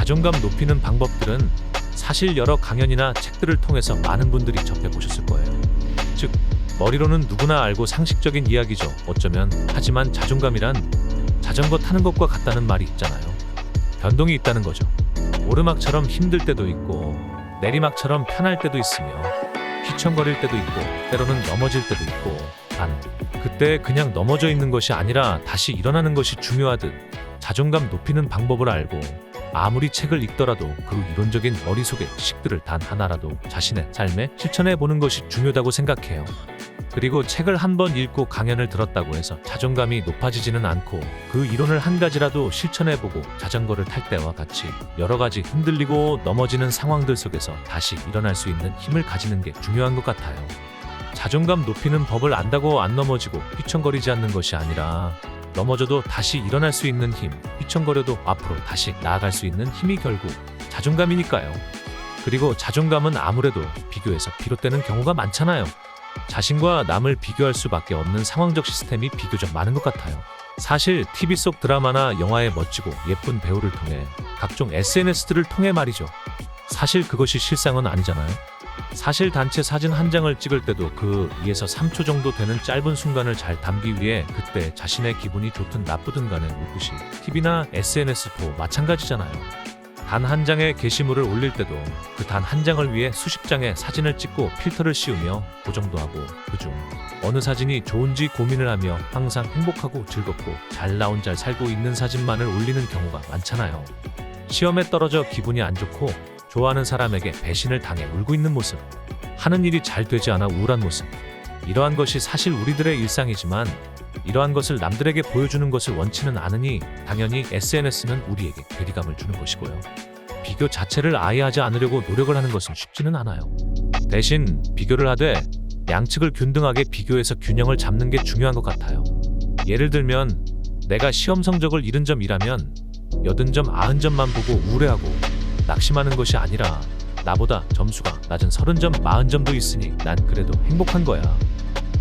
자존감 높이는 방법들은 사실 여러 강연이나 책들을 통해서 많은 분들이 접해보셨을 거예요. 즉, 머리로는 누구나 알고 상식적인 이야기죠. 어쩌면. 하지만 자존감이란 자전거 타는 것과 같다는 말이 있잖아요. 변동이 있다는 거죠. 오르막처럼 힘들 때도 있고 내리막처럼 편할 때도 있으며 휘청거릴 때도 있고 때로는 넘어질 때도 있고, 단 그때 그냥 넘어져 있는 것이 아니라 다시 일어나는 것이 중요하듯 자존감 높이는 방법을 알고 아무리 책을 읽더라도 그 이론적인 머릿속의 지식들을 단 하나라도 자신의 삶에 실천해 보는 것이 중요하다고 생각해요. 그리고 책을 한 번 읽고 강연을 들었다고 해서 자존감이 높아지지는 않고, 그 이론을 한 가지라도 실천해보고 자전거를 탈 때와 같이 여러 가지 흔들리고 넘어지는 상황들 속에서 다시 일어날 수 있는 힘을 가지는 게 중요한 것 같아요. 자존감 높이는 법을 안다고 안 넘어지고 휘청거리지 않는 것이 아니라, 넘어져도 다시 일어날 수 있는 힘, 휘청거려도 앞으로 다시 나아갈 수 있는 힘이 결국 자존감이니까요. 그리고 자존감은 아무래도 비교에서 비롯되는 경우가 많잖아요. 자신과 남을 비교할 수밖에 없는 상황적 시스템이 비교적 많은 것 같아요. 사실 TV 속 드라마나 영화의 멋지고 예쁜 배우를 통해, 각종 SNS들을 통해 말이죠. 사실 그것이 실상은 아니잖아요. 사실 단체 사진 한 장을 찍을 때도 그 2에서 3초 정도 되는 짧은 순간을 잘 담기 위해 그때 자신의 기분이 좋든 나쁘든 간에 웃듯이 TV나 SNS도 마찬가지잖아요. 단 한 장의 게시물을 올릴 때도 그 단 한 장을 위해 수십 장의 사진을 찍고 필터를 씌우며 보정도 하고, 그중 어느 사진이 좋은지 고민을 하며 항상 행복하고 즐겁고 잘 나온 잘 살고 있는 사진만을 올리는 경우가 많잖아요. 시험에 떨어져 기분이 안 좋고 좋아하는 사람에게 배신을 당해 울고 있는 모습, 하는 일이 잘 되지 않아 우울한 모습, 이러한 것이 사실 우리들의 일상이지만 이러한 것을 남들에게 보여주는 것을 원치는 않으니 당연히 SNS는 우리에게 괴리감을 주는 것이고요. 비교 자체를 아예 하지 않으려고 노력을 하는 것은 쉽지는 않아요. 대신 비교를 하되 양측을 균등하게 비교해서 균형을 잡는 게 중요한 것 같아요. 예를 들면 내가 시험 성적을 70점이라면 80점, 90점만 보고 우울해하고 낙심하는 것이 아니라, 나보다 점수가 낮은 30점, 40점도 있으니 난 그래도 행복한 거야.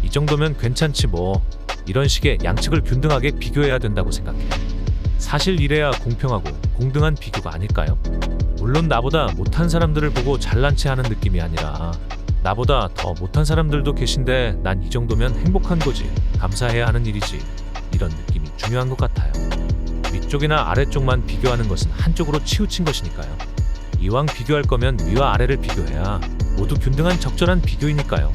이 정도면 괜찮지 뭐. 이런 식의 양측을 균등하게 비교해야 된다고 생각해요. 사실 이래야 공평하고 공정한 비교가 아닐까요? 물론 나보다 못한 사람들을 보고 잘난 체 하는 느낌이 아니라, 나보다 더 못한 사람들도 계신데 난 이 정도면 행복한 거지, 감사해야 하는 일이지, 이런 느낌이 중요한 것 같아요. 위쪽이나 아래쪽만 비교하는 것은 한쪽으로 치우친 것이니까요. 이왕 비교할 거면 위와 아래를 비교해야 모두 균등한 적절한 비교이니까요.